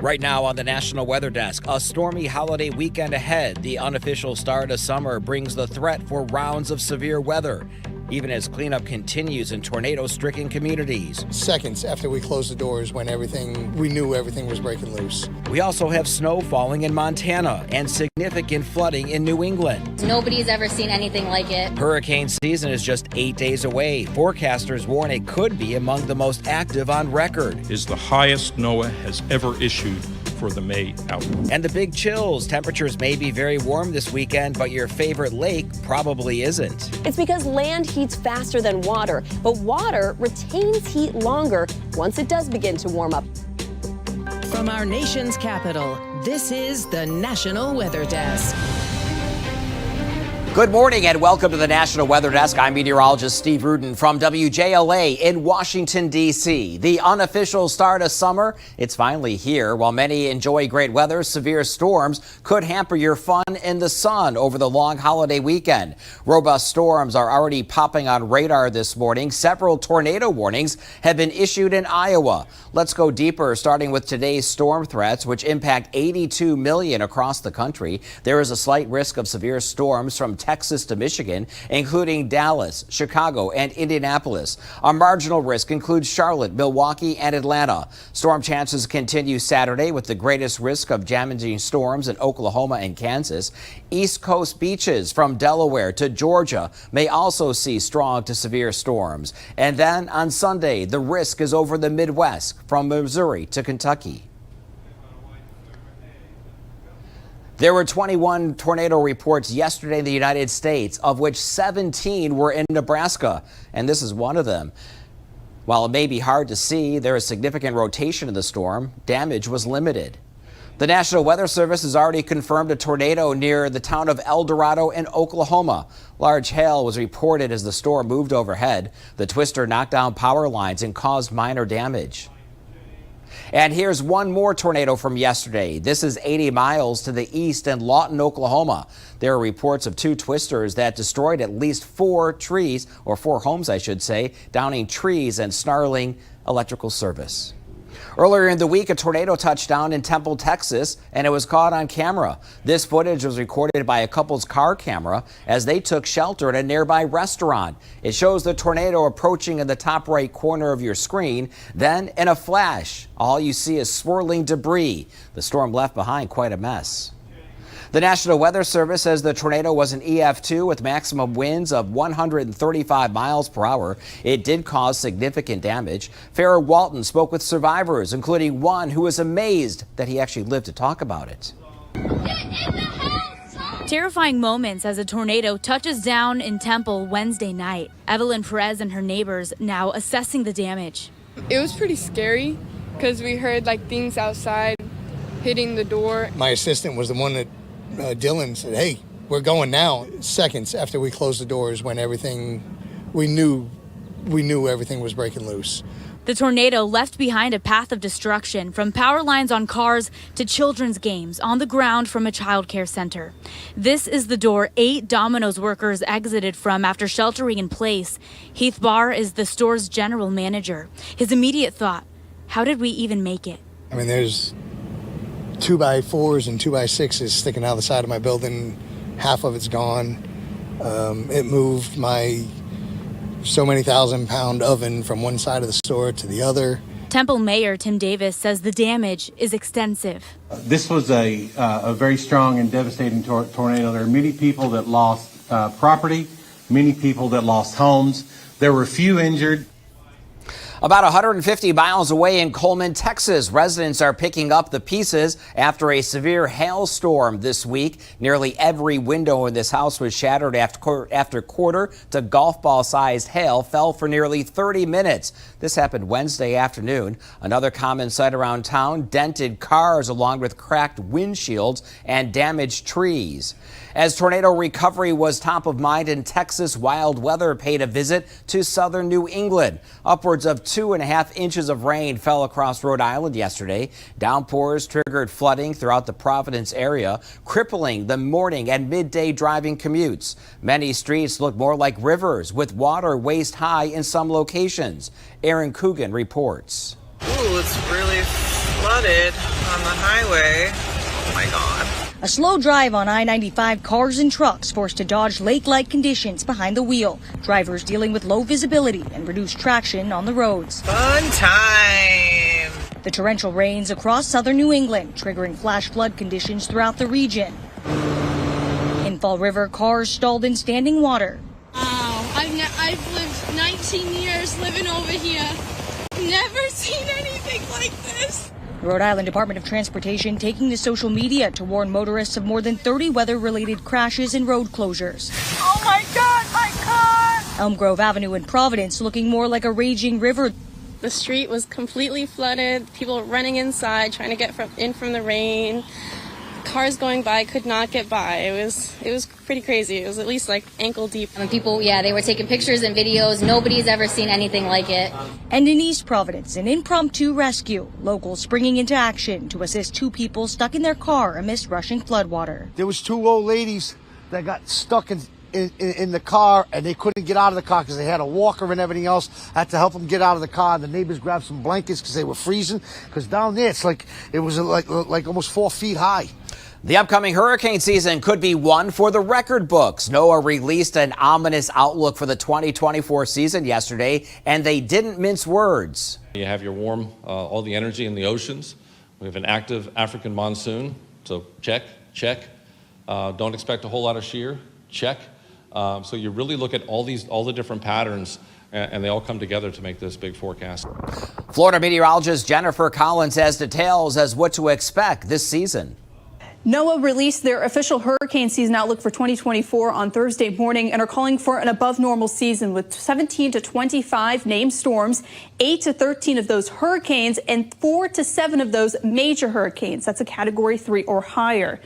Right now on the National Weather Desk, a stormy holiday weekend ahead. The unofficial start of summer brings the threat for rounds of severe weather, even as cleanup continues in tornado-stricken communities. Seconds after we closed the doors when we knew everything was breaking loose. We also have snow falling in Montana and significant flooding in New England. Nobody's ever seen anything like it. Hurricane season is just 8 days away. Forecasters warn it could be among the most active on record. Is the highest NOAA has ever issued for the May outlook. And the big chills. Temperatures may be very warm this weekend, but your favorite lake probably isn't. It's because land heats faster than water, but water retains heat longer once it does begin to warm up. From our nation's capital, this is the National Weather Desk. Good morning and welcome to the National Weather Desk. I'm meteorologist Steve Rudin from WJLA in Washington, D.C. The unofficial start of summer, it's finally here. While many enjoy great weather, severe storms could hamper your fun in the sun over the long holiday weekend. Robust storms are already popping on radar this morning. Several tornado warnings have been issued in Iowa. Let's go deeper, starting with today's storm threats, which impact 82 million across the country. There is a slight risk of severe storms from Texas to Michigan, including Dallas, Chicago, and Indianapolis. A marginal risk includes Charlotte, Milwaukee, and Atlanta. Storm chances continue Saturday with the greatest risk of damaging storms in Oklahoma and Kansas. East Coast beaches from Delaware to Georgia may also see strong to severe storms. And then on Sunday, the risk is over the Midwest from Missouri to Kentucky. There were 21 tornado reports yesterday in the United States, of which 17 were in Nebraska, and this is one of them. While it may be hard to see, there is significant rotation in the storm. Damage was limited. The National Weather Service has already confirmed a tornado near the town of El Dorado in Oklahoma. Large hail was reported as the storm moved overhead. The twister knocked down power lines and caused minor damage. And here's one more tornado from yesterday. This is 80 miles to the east in Lawton, Oklahoma. There are reports of two twisters that destroyed at least 4 trees, or 4 homes, I should say, downing trees and snarling electrical service. Earlier in the week, a tornado touched down in Temple, Texas, and it was caught on camera. This footage was recorded by a couple's car camera as they took shelter at a nearby restaurant. It shows the tornado approaching in the top right corner of your screen. Then, in a flash, all you see is swirling debris. The storm left behind quite a mess. The National Weather Service says the tornado was an EF2 with maximum winds of 135 miles per hour. It did cause significant damage. Farrah Walton spoke with survivors, including one who was amazed that he actually lived to talk about it. Terrifying moments as a tornado touches down in Temple Wednesday night. Evelyn Perez and her neighbors now assessing the damage. It was pretty scary because we heard things outside hitting the door. My assistant was the one that Dylan said, "Hey, we're going now." Seconds after we closed the doors when we knew everything was breaking loose. The tornado left behind a path of destruction, from power lines on cars to children's games on the ground from a child care center. This is the door 8 Domino's workers exited from after sheltering in place. Heath Barr is the store's general manager. His immediate thought, how did we even make it? I mean, there's 2x4s and 2x6s sticking out the side of my building. Half of it's gone. It moved my so many 1,000-pound oven from one side of the store to the other. Temple Mayor Tim Davis says the damage is extensive. This was a very strong and devastating tornado. There are many people that lost property, many people that lost homes. There were a few injured. About 150 miles away in Coleman, Texas, residents are picking up the pieces after a severe hailstorm this week. Nearly every window in this house was shattered after quarter to golf ball sized hail fell for nearly 30 minutes. This happened Wednesday afternoon. Another common sight around town, dented cars along with cracked windshields and damaged trees. As tornado recovery was top of mind in Texas, wild weather paid a visit to southern New England. Upwards of 2.5 inches of rain fell across Rhode Island yesterday. Downpours triggered flooding throughout the Providence area, crippling the morning and midday driving commutes. Many streets look more like rivers, with water waist high in some locations. Aaron Coogan reports. Ooh, it's really flooded. on the highway. Oh my God. A slow drive on I-95, cars and trucks forced to dodge lake-like conditions behind the wheel. Drivers dealing with low visibility and reduced traction on the roads. Fun time. The torrential rains across southern New England, triggering flash flood conditions throughout the region. In Fall River, cars stalled in standing water. Wow, I've lived 19 years living over here. Never seen anything like this. The Rhode Island Department of Transportation taking to social media to warn motorists of more than 30 weather-related crashes and road closures. Oh my God, my car! Elm Grove Avenue in Providence looking more like a raging river. The street was completely flooded. People running inside, trying to get in from the rain. Cars going by could not get by. It was pretty crazy. It was at least like ankle deep. And people, they were taking pictures and videos. Nobody's ever seen anything like it. And in East Providence, an impromptu rescue. Locals springing into action to assist two people stuck in their car amidst rushing floodwater. There was two old ladies that got stuck in the car, and they couldn't get out of the car because they had a walker and everything else. I had to help them get out of the car. The neighbors grabbed some blankets because they were freezing. Because down there, it was like almost 4 feet high. The upcoming hurricane season could be one for the record books. NOAA released an ominous outlook for the 2024 season yesterday, and they didn't mince words. You have your all the energy in the oceans. We have an active African monsoon, so check. Don't expect a whole lot of shear, check. So you really look at all the different patterns, and they all come together to make this big forecast. Florida meteorologist Jennifer Collins has details as what to expect this season. NOAA released their official hurricane season outlook for 2024 on Thursday morning and are calling for an above normal season with 17 to 25 named storms, 8 to 13 of those hurricanes, and 4 to 7 of those major hurricanes. That's a category 3 or higher.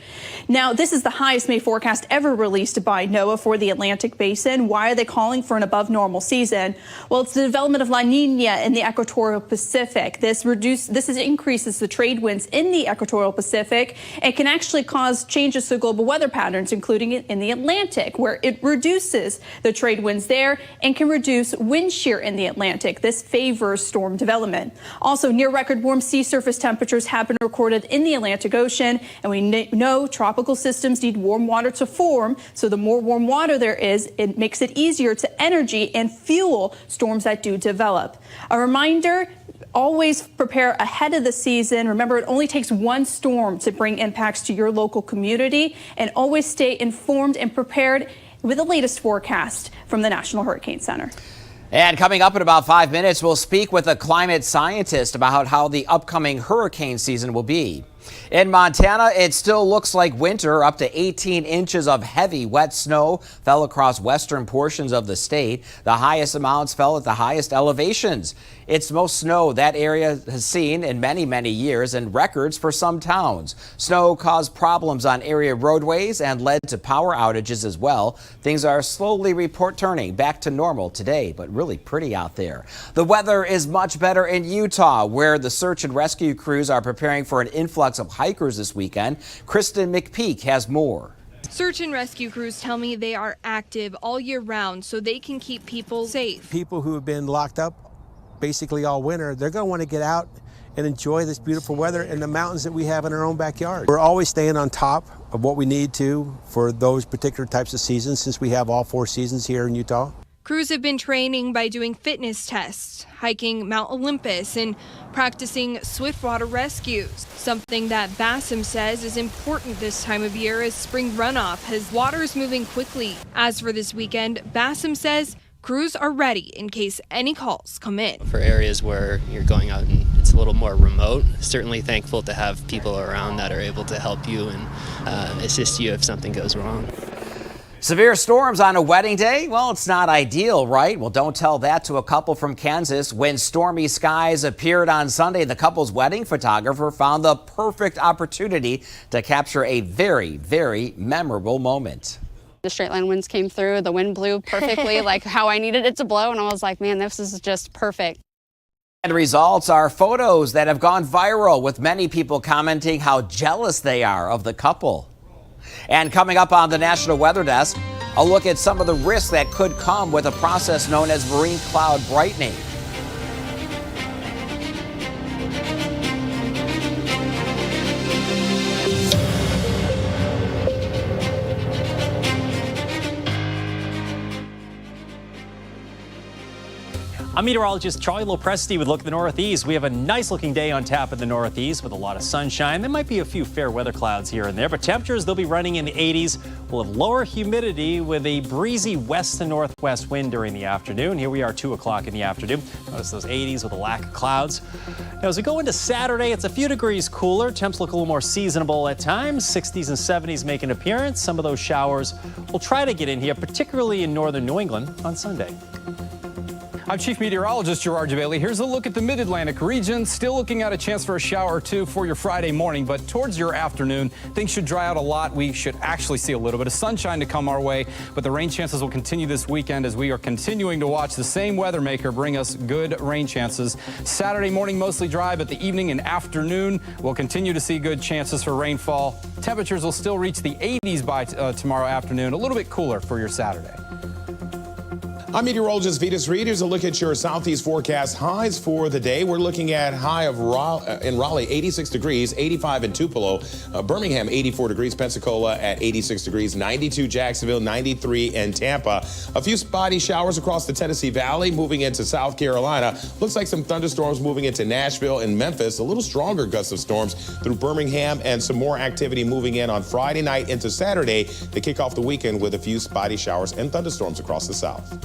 Now, this is the highest May forecast ever released by NOAA for the Atlantic Basin. Why are they calling for an above normal season? Well, it's the development of La Nina in the equatorial Pacific. This increases the trade winds in the equatorial Pacific and can actually cause changes to global weather patterns, including in the Atlantic, where it reduces the trade winds there and can reduce wind shear in the Atlantic. This favors storm development. Also, near record warm sea surface temperatures have been recorded in the Atlantic Ocean, and we know tropical systems need warm water to form. So the more warm water there is, it makes it easier to energy and fuel storms that do develop. A reminder, always prepare ahead of the season. Remember, it only takes one storm to bring impacts to your local community, and always stay informed and prepared with the latest forecast from the National Hurricane Center. And coming up in about 5 minutes, we'll speak with a climate scientist about how the upcoming hurricane season will be. In Montana, it still looks like winter. Up to 18 inches of heavy, wet snow fell across western portions of the state. The highest amounts fell at the highest elevations. It's most snow that area has seen in many, many years, and records for some towns. Snow caused problems on area roadways and led to power outages as well. Things are slowly turning back to normal today, but really pretty out there. The weather is much better in Utah, where the search and rescue crews are preparing for an influx of hikers this weekend. Kristen McPeak has more. Search and rescue crews tell me they are active all year round so they can keep people safe. People who have been locked up basically all winter, they're going to want to get out and enjoy this beautiful weather in the mountains that we have in our own backyard. We're always staying on top of what we need to for those particular types of seasons, since we have all 4 seasons here in Utah. Crews have been training by doing fitness tests, hiking Mount Olympus, and practicing swiftwater rescues, something that Bassam says is important this time of year as spring runoff has waters moving quickly. As for this weekend, Bassam says crews are ready in case any calls come in. For areas where you're going out and it's a little more remote, certainly thankful to have people around that are able to help you and assist you if something goes wrong. Severe storms on a wedding day? Well, it's not ideal, right? Well, don't tell that to a couple from Kansas. When stormy skies appeared on Sunday, the couple's wedding photographer found the perfect opportunity to capture a very, very memorable moment. The straight line winds came through, the wind blew perfectly like how I needed it to blow, and I was like, man, this is just perfect. And results are photos that have gone viral, with many people commenting how jealous they are of the couple. And coming up on the National Weather Desk, a look at some of the risks that could come with a process known as marine cloud brightening. I'm meteorologist Charlie Lopresti with a look at the Northeast. We have a nice looking day on tap in the Northeast with a lot of sunshine. There might be a few fair weather clouds here and there, but temperatures, they'll be running in the 80s. We'll have lower humidity with a breezy west to northwest wind during the afternoon. Here we are 2 o'clock in the afternoon. Notice those 80s with a lack of clouds. Now, as we go into Saturday, it's a few degrees cooler. Temps look a little more seasonable at times. 60s and 70s make an appearance. Some of those showers will try to get in here, particularly in northern New England on Sunday. I'm Chief Meteorologist Gerard Bailey. Here's a look at the mid-Atlantic region. Still looking at a chance for a shower or two for your Friday morning, but towards your afternoon, things should dry out a lot. We should actually see a little bit of sunshine to come our way, but the rain chances will continue this weekend as we are continuing to watch the same weather maker bring us good rain chances. Saturday morning, mostly dry, but the evening and afternoon, we'll continue to see good chances for rainfall. Temperatures will still reach the 80s by tomorrow afternoon, a little bit cooler for your Saturday. I'm meteorologist Vitas Reed. Here's a look at your southeast forecast highs for the day. We're looking at high of in Raleigh, 86 degrees, 85 in Tupelo, Birmingham, 84 degrees, Pensacola at 86 degrees, 92 Jacksonville, 93 in Tampa. A few spotty showers across the Tennessee Valley, moving into South Carolina. Looks like some thunderstorms moving into Nashville and Memphis. A little stronger gusts of storms through Birmingham, and some more activity moving in on Friday night into Saturday to kick off the weekend with a few spotty showers and thunderstorms across the South.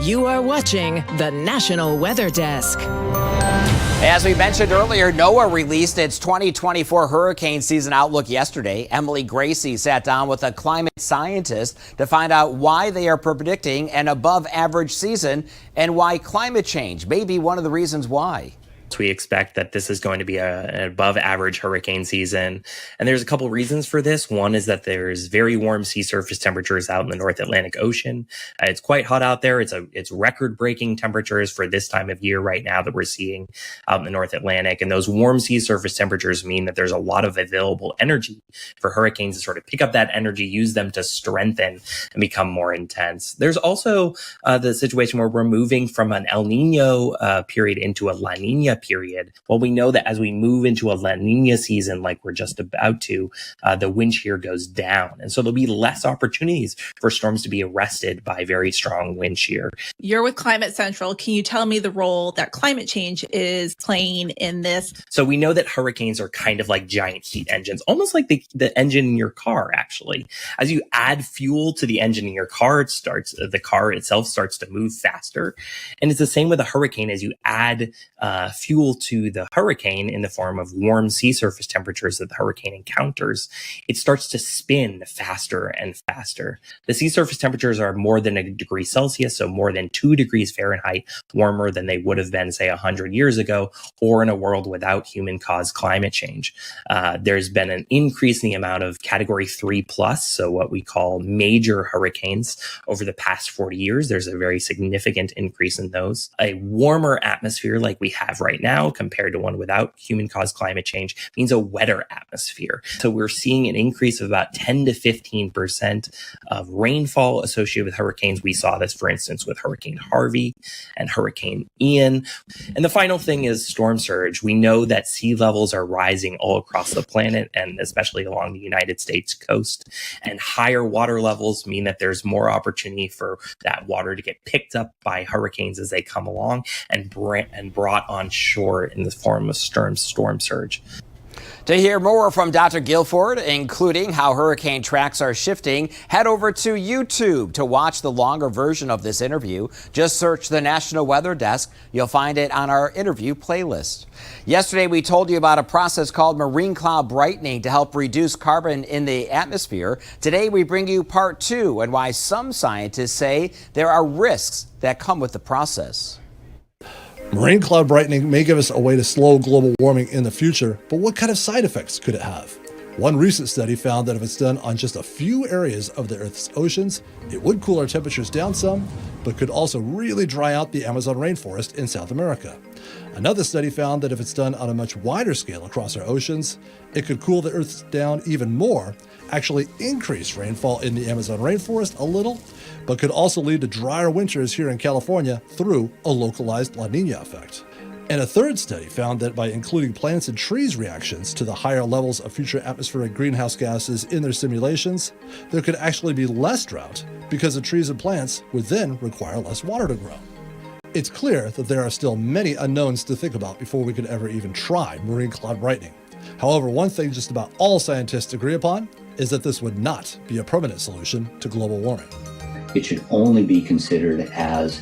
You are watching the National Weather Desk. As we mentioned earlier, NOAA released its 2024 hurricane season outlook yesterday. Emily Gracie sat down with a climate scientist to find out why they are predicting an above average season and why climate change may be one of the reasons why. We expect that this is going to be an above average hurricane season. And there's a couple reasons for this. One is that there's very warm sea surface temperatures out in the North Atlantic Ocean. It's quite hot out there. It's record breaking temperatures for this time of year right now that we're seeing out in the North Atlantic. And those warm sea surface temperatures mean that there's a lot of available energy for hurricanes to sort of pick up that energy, use them to strengthen and become more intense. There's also the situation where we're moving from an El Nino period into a La Nina period. Well, we know that as we move into a La Nina season, like we're just about to, the wind shear goes down. And so there'll be less opportunities for storms to be arrested by very strong wind shear. You're with Climate Central. Can you tell me the role that climate change is playing in this? So we know that hurricanes are kind of like giant heat engines, almost like the engine in your car, actually. As you add fuel to the engine in your car, the car itself starts to move faster. And it's the same with a hurricane. As you add fuel to the hurricane in the form of warm sea surface temperatures that the hurricane encounters, it starts to spin faster and faster. The sea surface temperatures are more than 1 degree Celsius, so more than 2 degrees Fahrenheit warmer than they would have been, say, 100 years ago, or in a world without human-caused climate change. There's been an increase in the amount of Category 3+, so what we call major hurricanes, over the past 40 years. There's a very significant increase in those. A warmer atmosphere like we have right now compared to one without human-caused climate change means a wetter atmosphere. So we're seeing an increase of about 10 to 15% of rainfall associated with hurricanes. We saw this, for instance, with Hurricane Harvey and Hurricane Ian. And the final thing is storm surge. We know that sea levels are rising all across the planet, and especially along the United States coast. And higher water levels mean that there's more opportunity for that water to get picked up by hurricanes as they come along and brought on shore in the form of storm surge. To hear more from Dr. Guilford, including how hurricane tracks are shifting, head over to YouTube to watch the longer version of this interview. Just search the National Weather Desk. You'll find it on our interview playlist. Yesterday, we told you about a process called marine cloud brightening to help reduce carbon in the atmosphere. Today, we bring you part 2 and why some scientists say there are risks that come with the process. Marine cloud brightening may give us a way to slow global warming in the future, but what kind of side effects could it have? One recent study found that if it's done on just a few areas of the Earth's oceans, it would cool our temperatures down some, but could also really dry out the Amazon rainforest in South America. Another study found that if it's done on a much wider scale across our oceans, it could cool the Earth down even more, actually increase rainfall in the Amazon rainforest a little, but could also lead to drier winters here in California through a localized La Nina effect. And a third study found that by including plants and trees' reactions to the higher levels of future atmospheric greenhouse gases in their simulations, there could actually be less drought because the trees and plants would then require less water to grow. It's clear that there are still many unknowns to think about before we could ever even try marine cloud brightening. However, one thing just about all scientists agree upon is that this would not be a permanent solution to global warming. It should only be considered as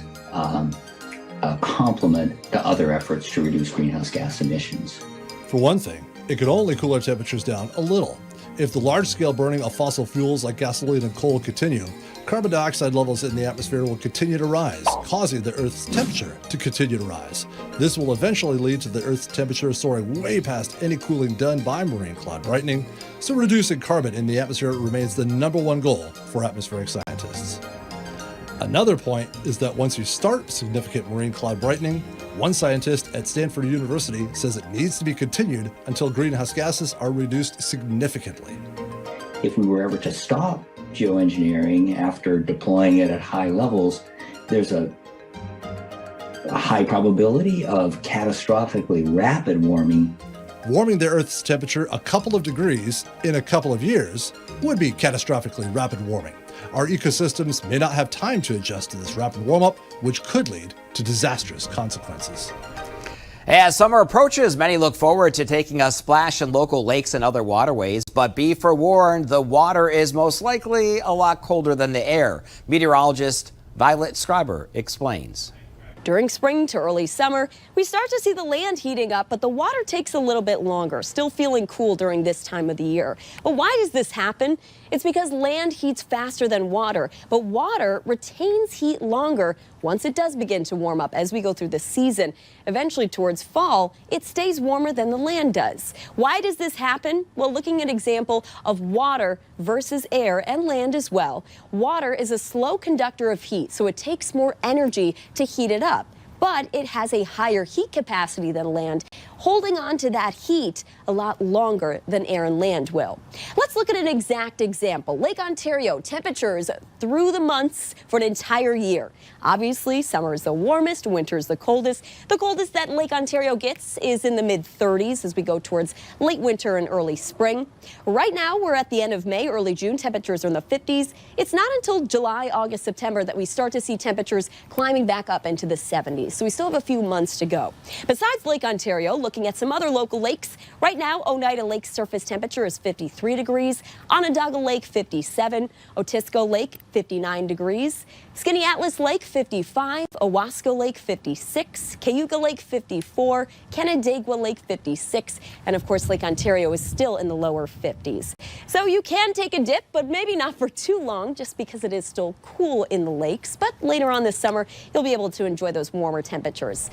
a complement to other efforts to reduce greenhouse gas emissions. For one thing, it could only cool our temperatures down a little. If the large-scale burning of fossil fuels like gasoline and coal continue, carbon dioxide levels in the atmosphere will continue to rise, causing the Earth's temperature to continue to rise. This will eventually lead to the Earth's temperature soaring way past any cooling done by marine cloud brightening, so reducing carbon in the atmosphere remains the #1 goal for atmospheric scientists. Another point is that once you start significant marine cloud brightening, one scientist at Stanford University says it needs to be continued until greenhouse gases are reduced significantly. If we were ever to stop geoengineering after deploying it at high levels, there's a high probability of catastrophically rapid warming. Warming the Earth's temperature a couple of degrees in a couple of years would be catastrophically rapid warming. Our ecosystems may not have time to adjust to this rapid warm-up, which could lead to disastrous consequences. As summer approaches, many look forward to taking a splash in local lakes and other waterways, but be forewarned, the water is most likely a lot colder than the air. Meteorologist Violet Scriber explains. During spring to early summer, we start to see the land heating up, but the water takes a little bit longer, still feeling cool during this time of the year. But why does this happen? It's because land heats faster than water, but water retains heat longer once it does begin to warm up as we go through the season. Eventually towards fall, it stays warmer than the land does. Why does this happen? Well, looking at an example of water versus air and land as well. Water is a slow conductor of heat, so it takes more energy to heat it up. But it has a higher heat capacity than land, holding on to that heat a lot longer than air and land will. Let's look at an exact example. Lake Ontario, temperatures through the months for an entire year. Obviously, summer is the warmest, winter is the coldest. The coldest that Lake Ontario gets is in the mid-30s as we go towards late winter and early spring. Right now, we're at the end of May, early June. Temperatures are in the 50s. It's not until July, August, September that we start to see temperatures climbing back up into the 70s. So we still have a few months to go. Besides Lake Ontario, looking at some other local lakes, right now Oneida Lake's surface temperature is 53 degrees, Onondaga Lake 57, Otisco Lake 59 degrees, Skinny Atlas Lake 55, Owasco Lake 56, Cayuga Lake 54, Canandaigua Lake 56, and of course Lake Ontario is still in the lower 50s. So you can take a dip, but maybe not for too long just because it is still cool in the lakes. But later on this summer, you'll be able to enjoy those warmer temperatures.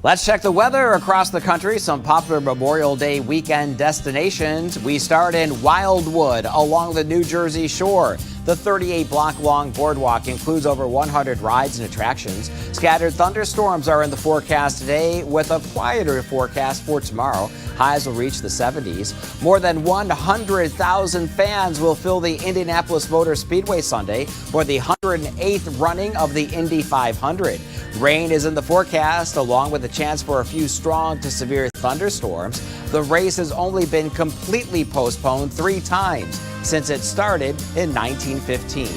Let's check the weather across the country. Some popular Memorial Day weekend destinations. We start in Wildwood along the New Jersey shore. The 38-block-long boardwalk includes over 100 rides and attractions. Scattered thunderstorms are in the forecast today with a quieter forecast for tomorrow. Highs will reach the 70s. More than 100,000 fans will fill the Indianapolis Motor Speedway Sunday for the 108th running of the Indy 500. Rain is in the forecast, along with a chance for a few strong to severe thunderstorms. The race has only been completely postponed 3 times since it started in 1915.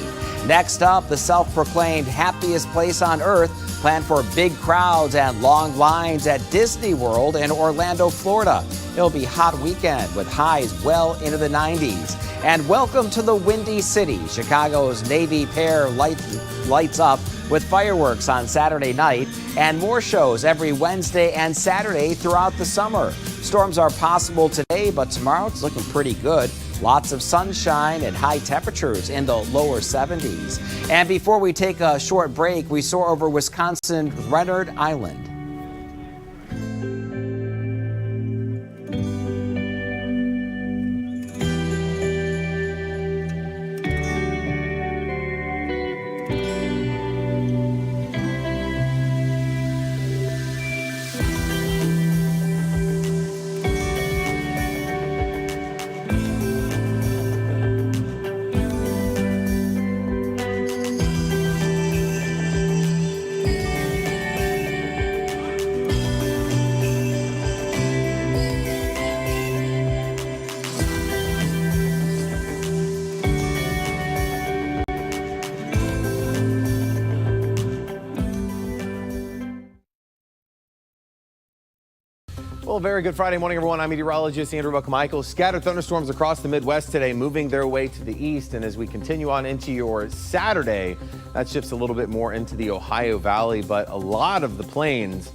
Next up, the self-proclaimed happiest place on earth plan for big crowds and long lines at Disney World in Orlando, Florida. It'll be a hot weekend with highs well into the 90s. And welcome to the Windy City. Chicago's Navy Pier lights up with fireworks on Saturday night and more shows every Wednesday and Saturday throughout the summer. Storms are possible today, but tomorrow it's looking pretty good. Lots of sunshine and high temperatures in the lower 70s. And before we take a short break, we soar over Wisconsin's Renard Island. Well, very good Friday morning, everyone. I'm meteorologist Andrew Buckmichael. Scattered thunderstorms across the Midwest today, moving their way to the east. And as we continue on into your Saturday, that shifts a little bit more into the Ohio Valley, but a lot of the plains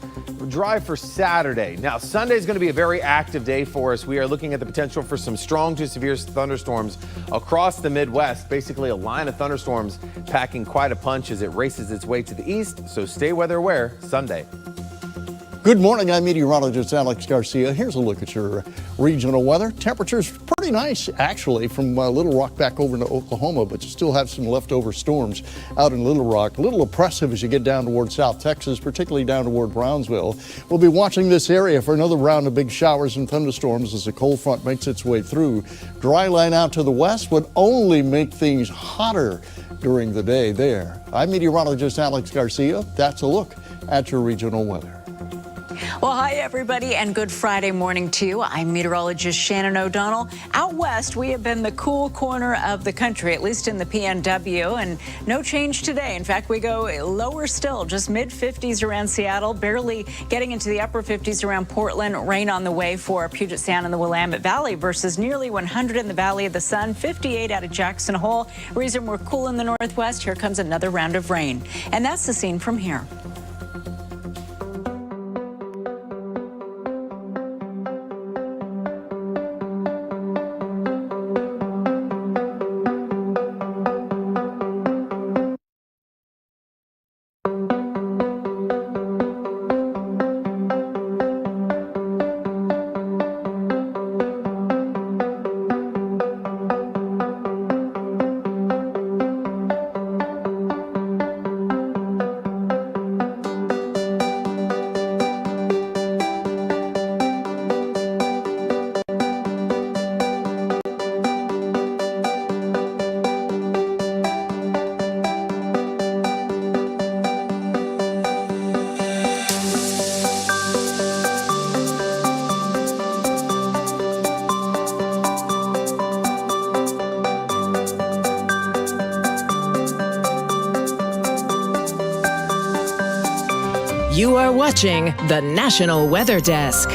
dry for Saturday. Now, Sunday is going to be a very active day for us. We are looking at the potential for some strong to severe thunderstorms across the Midwest. Basically, a line of thunderstorms packing quite a punch as it races its way to the east. So stay weather aware Sunday. Good morning, I'm meteorologist Alex Garcia. Here's a look at your regional weather. Temperatures pretty nice, actually, from Little Rock back over into Oklahoma, but you still have some leftover storms out in Little Rock. A little oppressive as you get down toward South Texas, particularly down toward Brownsville. We'll be watching this area for another round of big showers and thunderstorms as the cold front makes its way through. Dry line out to the west would only make things hotter during the day there. I'm meteorologist Alex Garcia. That's a look at your regional weather. Well, hi, everybody, and good Friday morning to you. I'm meteorologist Shannon O'Donnell. Out west, we have been the cool corner of the country, at least in the PNW, and no change today. In fact, we go lower still, just mid-50s around Seattle, barely getting into the upper 50s around Portland. Rain on the way for Puget Sound and the Willamette Valley versus nearly 100 in the Valley of the Sun, 58 out of Jackson Hole. Reason we're cool in the northwest, here comes another round of rain. And that's the scene from here. You are watching the National Weather Desk.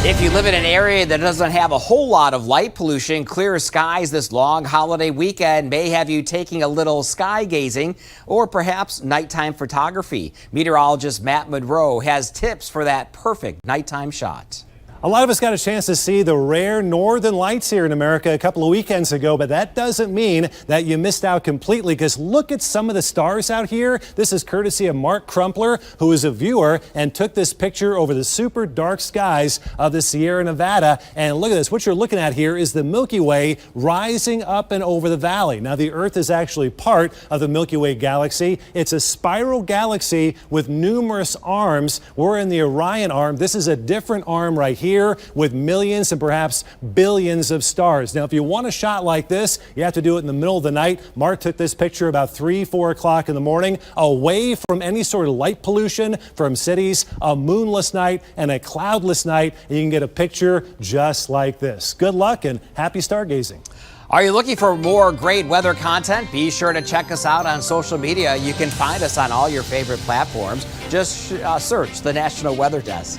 If you live in an area that doesn't have a whole lot of light pollution, clear skies this long holiday weekend may have you taking a little sky gazing or perhaps nighttime photography. Meteorologist Matt Monroe has tips for that perfect nighttime shot. A lot of us got a chance to see the rare northern lights here in America a couple of weekends ago, but that doesn't mean that you missed out completely, because look at some of the stars out here. This is courtesy of Mark Crumpler, who is a viewer and took this picture over the super dark skies of the Sierra Nevada. And look at this. What you're looking at here is the Milky Way rising up and over the valley. Now, the Earth is actually part of the Milky Way galaxy. It's a spiral galaxy with numerous arms. We're in the Orion arm. This is a different arm right here with millions and perhaps billions of stars. Now, if you want a shot like this, you have to do it in the middle of the night. Mark took this picture about 3-4 o'clock in the morning, away from any sort of light pollution from cities, a moonless night and a cloudless night, and you can get a picture just like this. Good luck and happy stargazing. Are you looking for more great weather content? Be sure to check us out on social media. You can find us on all your favorite platforms. Just search the National Weather Desk.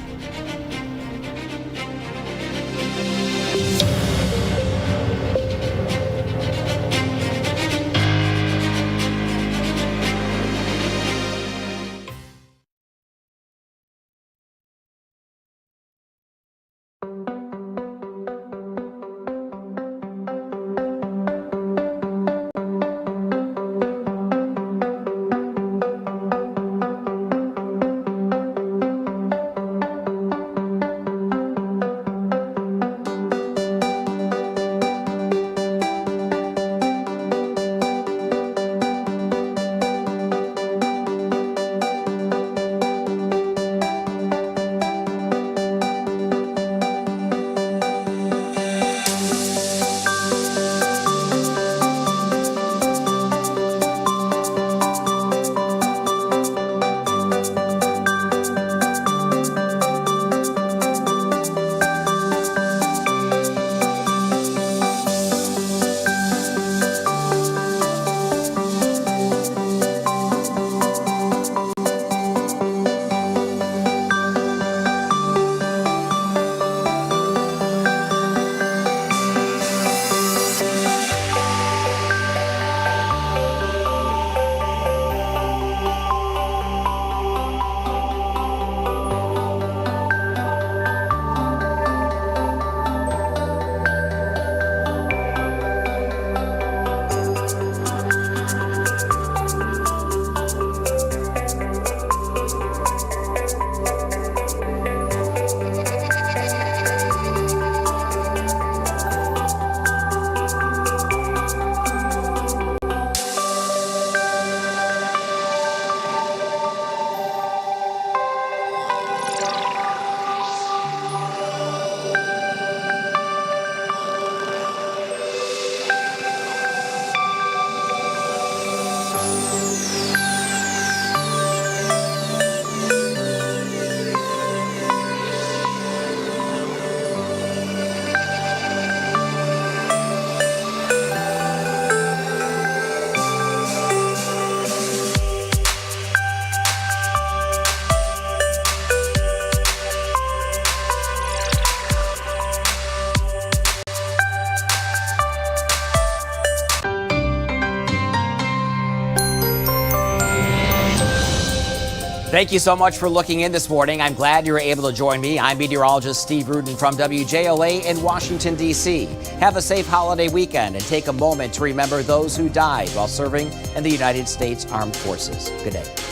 Thank you so much for looking in this morning. I'm glad you were able to join me. I'm meteorologist Steve Rudin from WJLA in Washington, D.C. Have a safe holiday weekend and take a moment to remember those who died while serving in the United States Armed Forces. Good day.